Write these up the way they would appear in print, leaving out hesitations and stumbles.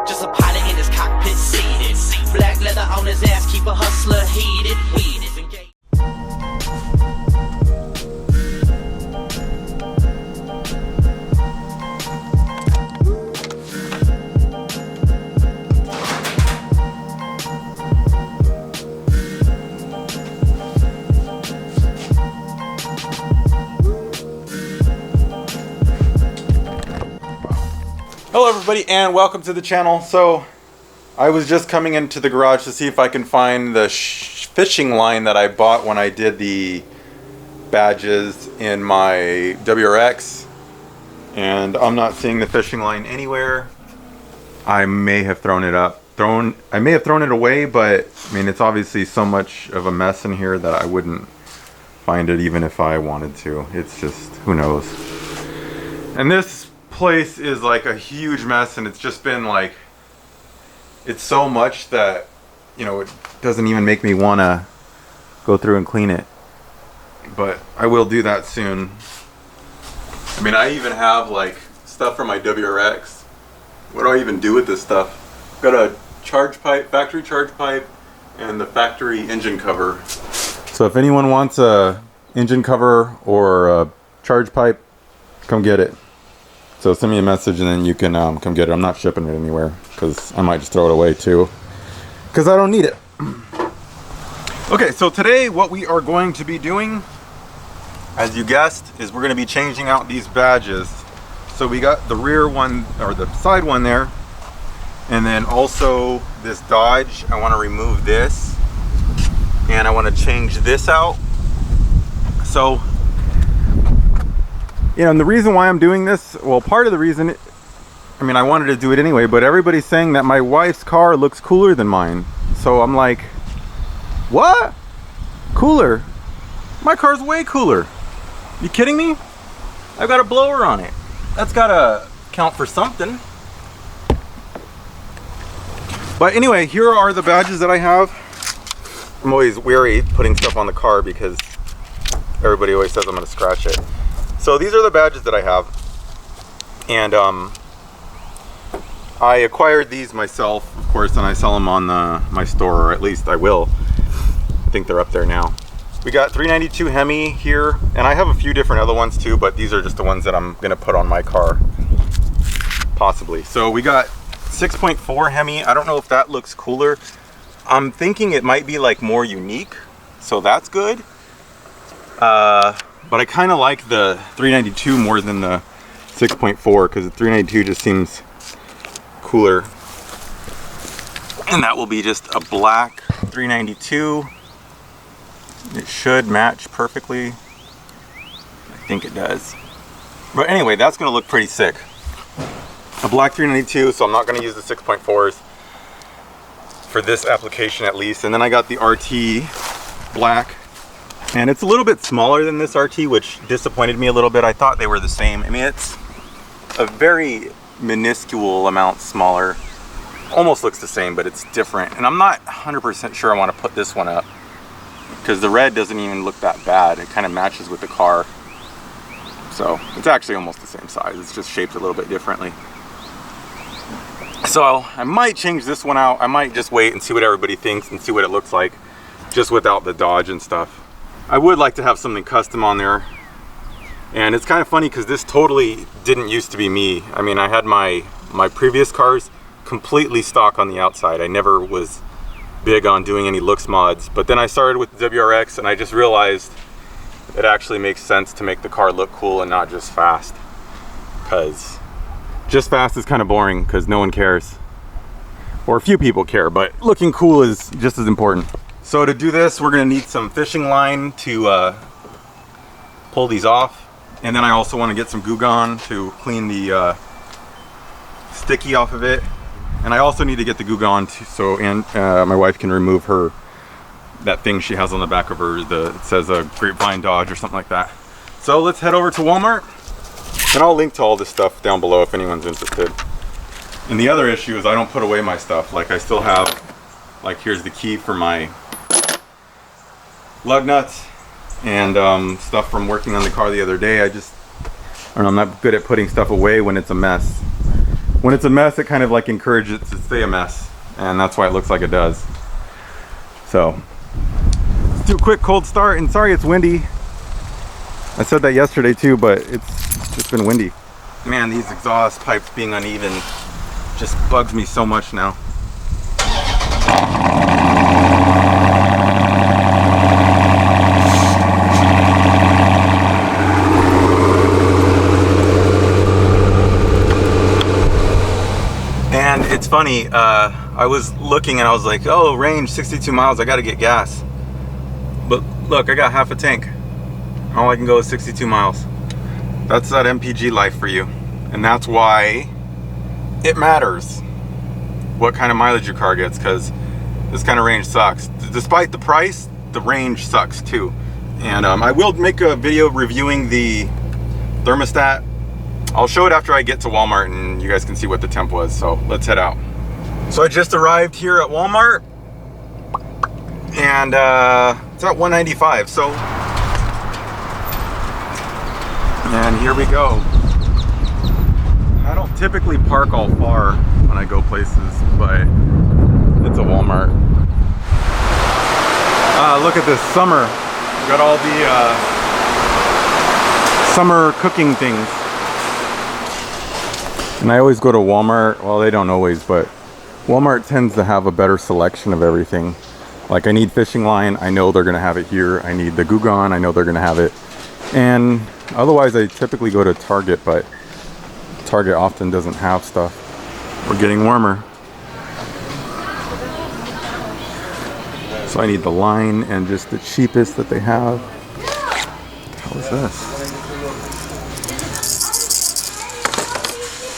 Just a pilot in his cockpit seated. Black leather on his ass, keep a hustler heated. Weed is engaged. Hello everybody and welcome to the channel. So I was just coming into the garage to see if I can find the fishing line that I bought when I did the badges in my WRX, and I'm not seeing the fishing line anywhere. I may have thrown it away, but I mean, it's obviously so much of a mess in here that I wouldn't find it even if I wanted to. It's just, who knows. And this place is like a huge mess, and it's just been like, it's so much that, you know, it doesn't even make me want to go through and clean it, but I will do that soon. I mean, I even have like stuff from my WRX. What do I even do with this stuff? Got a charge pipe, factory charge pipe, and the factory engine cover. So if anyone wants a engine cover or a charge pipe, come get it. So send me a message and then you can come get it. I'm not shipping it anywhere because I might just throw it away too, because I don't need it. Okay, so today what we are going to be doing, as you guessed, is we're going to be changing out these badges. So we got the rear one, or the side one there, and then also this Dodge. I want to remove this and I want to change this out. So, you know, and the reason why I'm doing this, well, part of the reason, I mean, I wanted to do it anyway, but everybody's saying that my wife's car looks cooler than mine. So I'm like, what? Cooler? My car's way cooler. You kidding me? I've got a blower on it. That's gotta count for something. But anyway, here are the badges that I have. I'm always wary putting stuff on the car because everybody always says I'm gonna scratch it. So these are the badges that I have, and I acquired these myself, of course, and I sell them on my store, or at least I will. I think they're up there now. We got 392 Hemi here, and I have a few different other ones too, but these are just the ones that I'm gonna put on my car, possibly. So we got 6.4 Hemi. I don't know if that looks cooler. I'm thinking it might be like more unique, so that's good. But I kind of like the 392 more than the 6.4 because the 392 just seems cooler. And that will be just a black 392. It should match perfectly. I think it does. But anyway, that's going to look pretty sick. A black 392, so I'm not going to use the 6.4s for this application at least. And then I got the RT black. And it's a little bit smaller than this RT, which disappointed me a little bit. I thought they were the same. I mean, it's a very minuscule amount smaller. Almost looks the same, but it's different. And I'm not 100% sure I want to put this one up because the red doesn't even look that bad. It kind of matches with the car. So it's actually almost the same size. It's just shaped a little bit differently. So I might change this one out. I might just wait and see what everybody thinks and see what it looks like just without the Dodge and stuff. I would like to have something custom on there. And it's kind of funny because this totally didn't used to be me. I mean, I had my previous cars completely stock on the outside. I never was big on doing any looks mods. But then I started with the WRX and I just realized it actually makes sense to make the car look cool and not just fast. Because just fast is kind of boring because no one cares. Or few people care, but looking cool is just as important. So to do this, we're gonna need some fishing line to pull these off. And then I also wanna get some Goo Gone to clean the sticky off of it. And I also need to get the Goo Gone so my wife can remove that thing she has on the back of her, it says a Grapevine Dodge or something like that. So let's head over to Walmart. And I'll link to all this stuff down below if anyone's interested. And the other issue is I don't put away my stuff. Like I still have, like here's the key for my lug nuts and stuff from working on the car the other day. I don't know, I'm not good at putting stuff away when it's a mess. when it's a mess, it kind of like encourages it to stay a mess, and that's why it looks like it does. So let's do a quick cold start, and sorry it's windy. I said that yesterday too, but it's just been windy. Man, these exhaust pipes being uneven just bugs me so much now. And it's funny, I was looking and I was like, oh, range 62 miles, I gotta get gas. But look, I got half a tank. All I can go is 62 miles. That's that MPG life for you. And that's why it matters what kind of mileage your car gets, because this kind of range sucks. Despite the price, the range sucks too. And I will make a video reviewing the thermostat. I'll show it after I get to Walmart and you guys can see what the temp was. So let's head out. So I just arrived here at Walmart and it's at 195. So, and here we go. I don't typically park all far when I go places, but it's a Walmart. Look at this summer. We got all the summer cooking things. And I always go to Walmart. Well, they don't always, but Walmart tends to have a better selection of everything. Like I need fishing line, I know they're gonna have it here. I need the Gugon, I know they're gonna have it. And otherwise I typically go to Target, but Target often doesn't have stuff. We're getting warmer. So I need the line and just the cheapest that they have. What is this?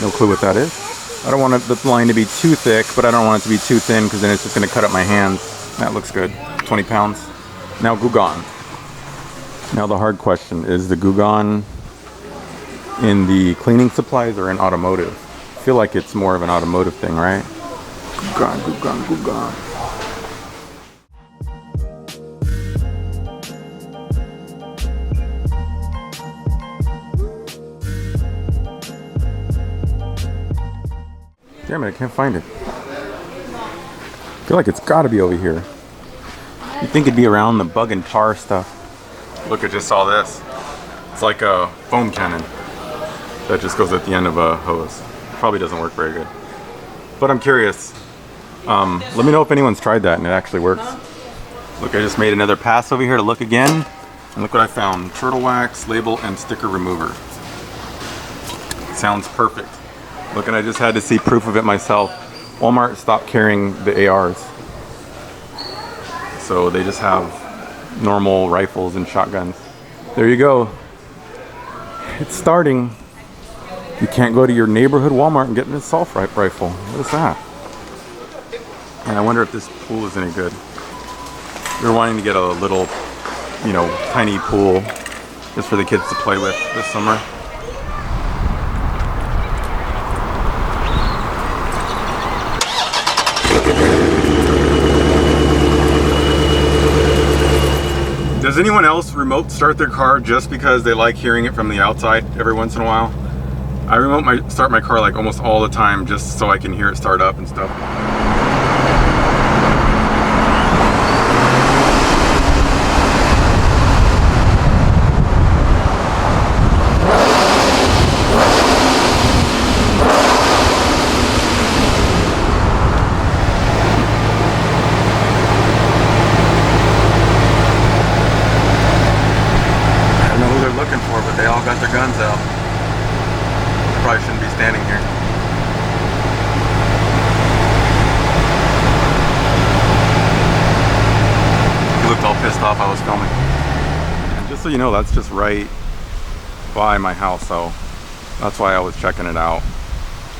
No clue what that is. I don't want the line to be too thick, but I don't want it to be too thin because then it's just going to cut up my hands. That looks good. 20 pounds. Now Gugon. Now the hard question, is the Gugon in the cleaning supplies or in automotive? I feel like it's more of an automotive thing, right? Gugon, Gugon, Gugon. Damn it, I can't find it. I feel like it's gotta be over here. You'd think it'd be around the bug and tar stuff. Look, I just saw this. It's like a foam cannon that just goes at the end of a hose. Probably doesn't work very good. But I'm curious. Let me know if anyone's tried that and it actually works. Look, I just made another pass over here to look again. And look what I found. Turtle wax, label, and sticker remover. Sounds perfect. Look, and I just had to see proof of it myself. Walmart stopped carrying the ARs. So they just have normal rifles and shotguns. There you go. It's starting. You can't go to your neighborhood Walmart and get an assault rifle. What is that? And I wonder if this pool is any good. We're wanting to get a little, you know, tiny pool just for the kids to play with this summer. Does anyone else remote start their car just because they like hearing it from the outside every once in a while? I remote start my car like almost all the time just so I can hear it start up and stuff. But they all got their guns out. Probably shouldn't be standing here. He looked all pissed off I was filming. And just so you know, that's just right by my house, so that's why I was checking it out.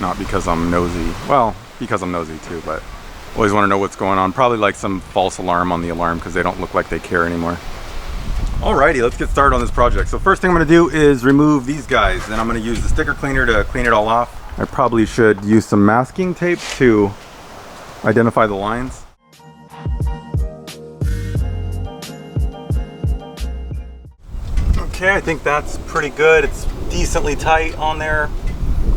Not because I'm nosy. Well, because I'm nosy too, but always want to know what's going on. Probably like some false alarm on the alarm because they don't look like they care anymore. Alrighty, let's get started on this project. So first thing I'm going to do is remove these guys. Then I'm going to use the sticker cleaner to clean it all off. I probably should use some masking tape to identify the lines. Okay, I think that's pretty good. It's decently tight on there.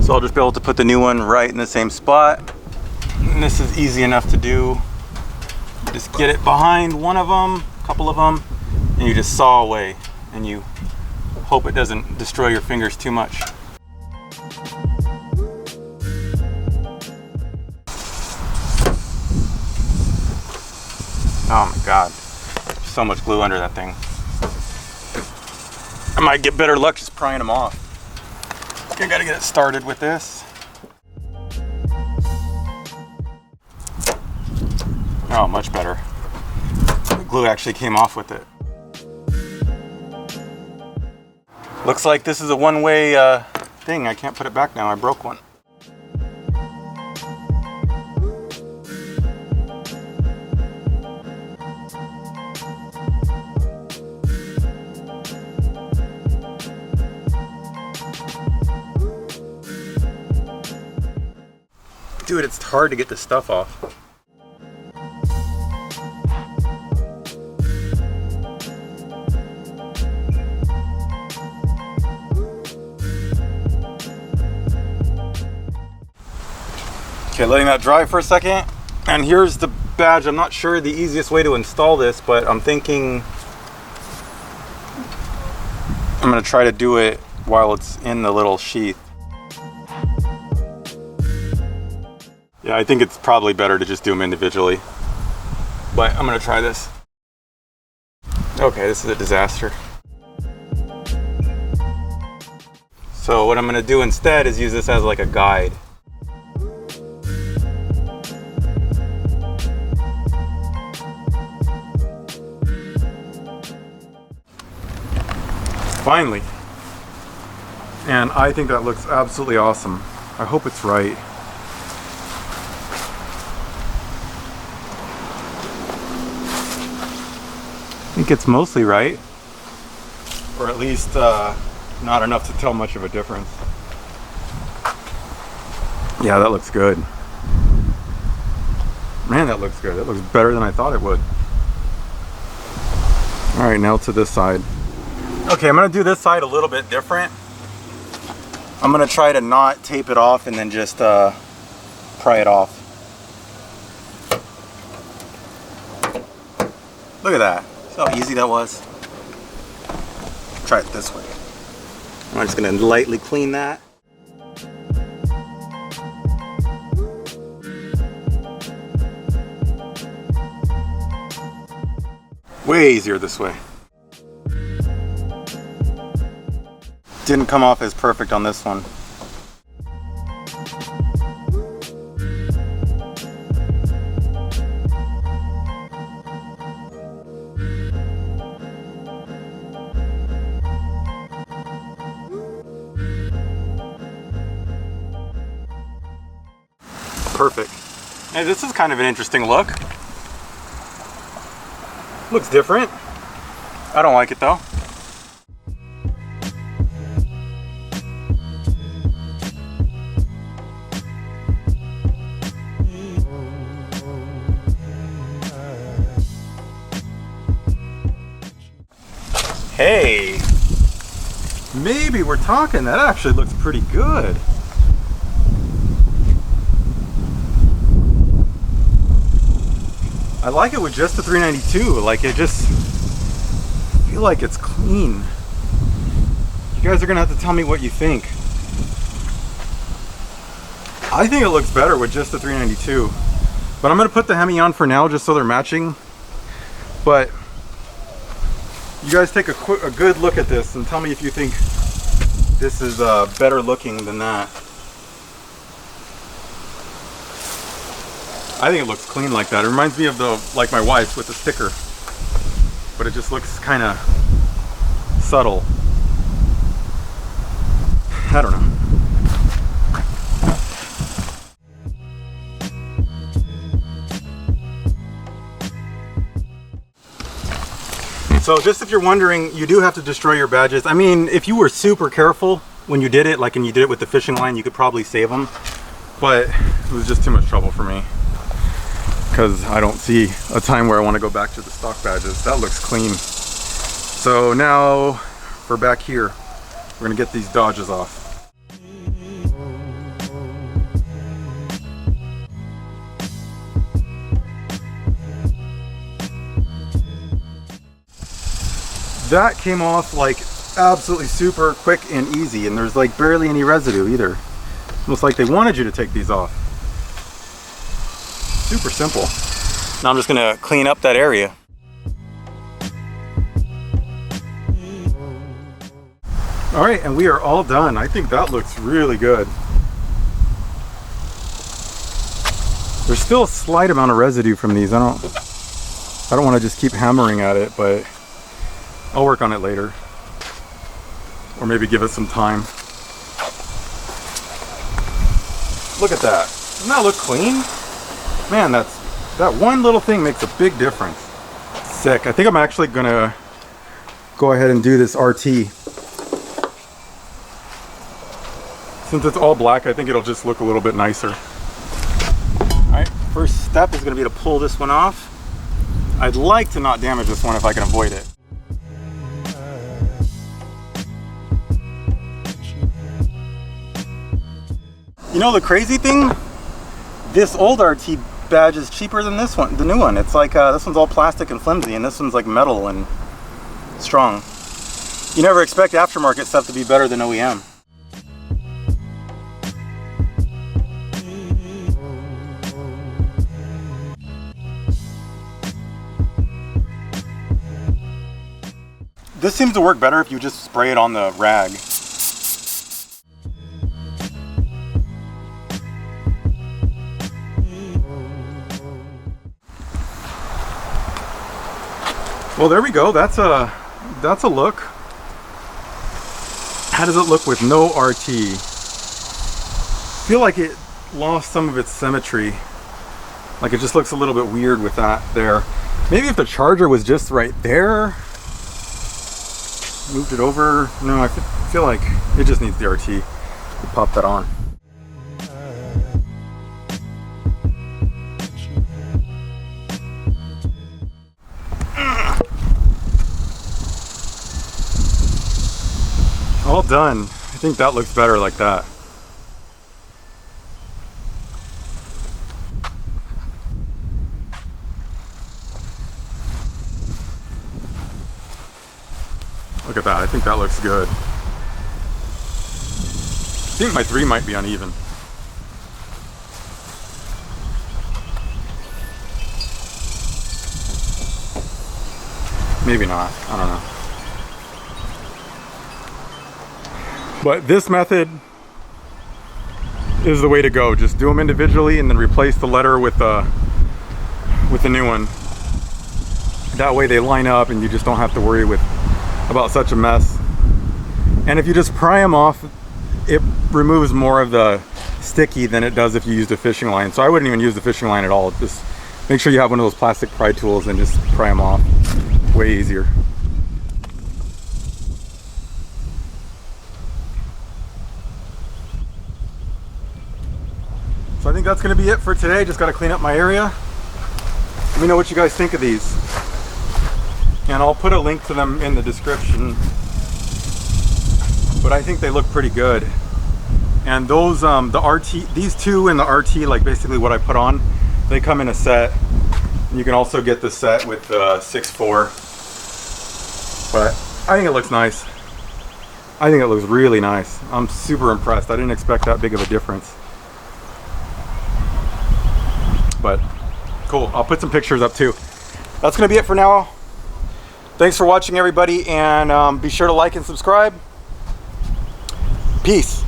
So I'll just be able to put the new one right in the same spot. And this is easy enough to do. Just get it behind one of them, a couple of them, and you just saw away. And you hope it doesn't destroy your fingers too much. Oh my God, so much glue under that thing. I might get better luck just prying them off. I gotta get it started with this. Oh, much better. The glue actually came off with it. Looks like this is a one-way thing. I can't put it back now, I broke one. Dude, it's hard to get this stuff off. Okay, letting that dry for a second. And here's the badge. I'm not sure the easiest way to install this, but I'm thinking I'm gonna try to do it while it's in the little sheath. Yeah, I think it's probably better to just do them individually, but I'm gonna try this. Okay, this is a disaster. So what I'm gonna do instead is use this as like a guide. Finally. And I think that looks absolutely awesome. I hope it's right. I think it's mostly right, or at least not enough to tell much of a difference. Yeah, that looks good. Man, that looks good. That looks better than I thought it would. All right, now to this side. Okay, I'm gonna do this side a little bit different. I'm gonna try to not tape it off and then just pry it off. Look at that. See how easy that was? Try it this way. I'm just gonna lightly clean that. Way easier this way. Didn't come off as perfect on this one. Perfect. Hey, this is kind of an interesting look. Looks different. I don't like it though. Hey, maybe we're talking. That actually looks pretty good. I like it with just the 392. Like, it just feel like it's clean. You guys are gonna have to tell me what you think. I think it looks better with just the 392. But I'm gonna put the Hemi on for now just so they're matching. But you guys take a good look at this and tell me if you think this is better looking than that. I think it looks clean like that. It reminds me of like my wife's with the sticker, but it just looks kind of subtle. I don't know. So just if you're wondering, you do have to destroy your badges. I mean, if you were super careful when you did it, like when you did it with the fishing line, you could probably save them. But it was just too much trouble for me, because I don't see a time where I want to go back to the stock badges. That looks clean. So now for back here, we're gonna get these dodges off. that came off like absolutely super quick and easy, and there's like barely any residue either. Almost like they wanted you to take these off. Super simple. Now I'm just gonna clean up that area. All right, and we are all done. I think that looks really good. There's still a slight amount of residue from these. I don't want to just keep hammering at it, but I'll work on it later. Or maybe give it some time. Look at that. Doesn't that look clean? Man, that one little thing makes a big difference. Sick. I think I'm actually gonna go ahead and do this RT. Since it's all black, I think it'll just look a little bit nicer. Alright, first step is gonna be to pull this one off. I'd like to not damage this one if I can avoid it. You know the crazy thing? This old RT badge is cheaper than this one, the new one. It's like, this one's all plastic and flimsy, and this one's like metal and strong. You never expect aftermarket stuff to be better than OEM. This seems to work better if you just spray it on the rag. Well, there we go. That's a look. How does it look with no RT? I feel like it lost some of its symmetry. Like it just looks a little bit weird with that there. Maybe if the charger was just right there, moved it over. No, I feel like it just needs the RT. Pop that on. All done. I think that looks better like that. Look at that. I think that looks good. I think my 3 might be uneven. Maybe not. I don't know. But this method is the way to go. Just do them individually and then replace the letter with the new one. That way they line up and you just don't have to worry about such a mess. And if you just pry them off, it removes more of the sticky than it does if you used a fishing line. So I wouldn't even use the fishing line at all. Just make sure you have one of those plastic pry tools and just pry them off. Way easier. So I think that's going to be it for today. Just got to clean up my area. Let me know what you guys think of these. And I'll put a link to them in the description. But I think they look pretty good. And those, the RT, these two and the RT, like basically what I put on, they come in a set. And you can also get the set with the 6.4. But I think it looks nice. I think it looks really nice. I'm super impressed. I didn't expect that big of a difference. But cool, I'll put some pictures up too. That's gonna be it for now. Thanks for watching, everybody, and be sure to like and subscribe. Peace.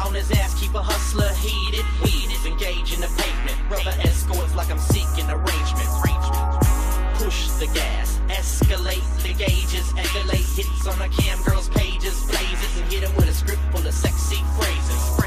On his ass, keep a hustler heated. Weed is engaging the pavement. Brother escorts like I'm seeking arrangement. Push the gas, escalate the gauges, escalate hits on the cam girls' pages, blazes, and hit 'em with a script full of sexy phrases.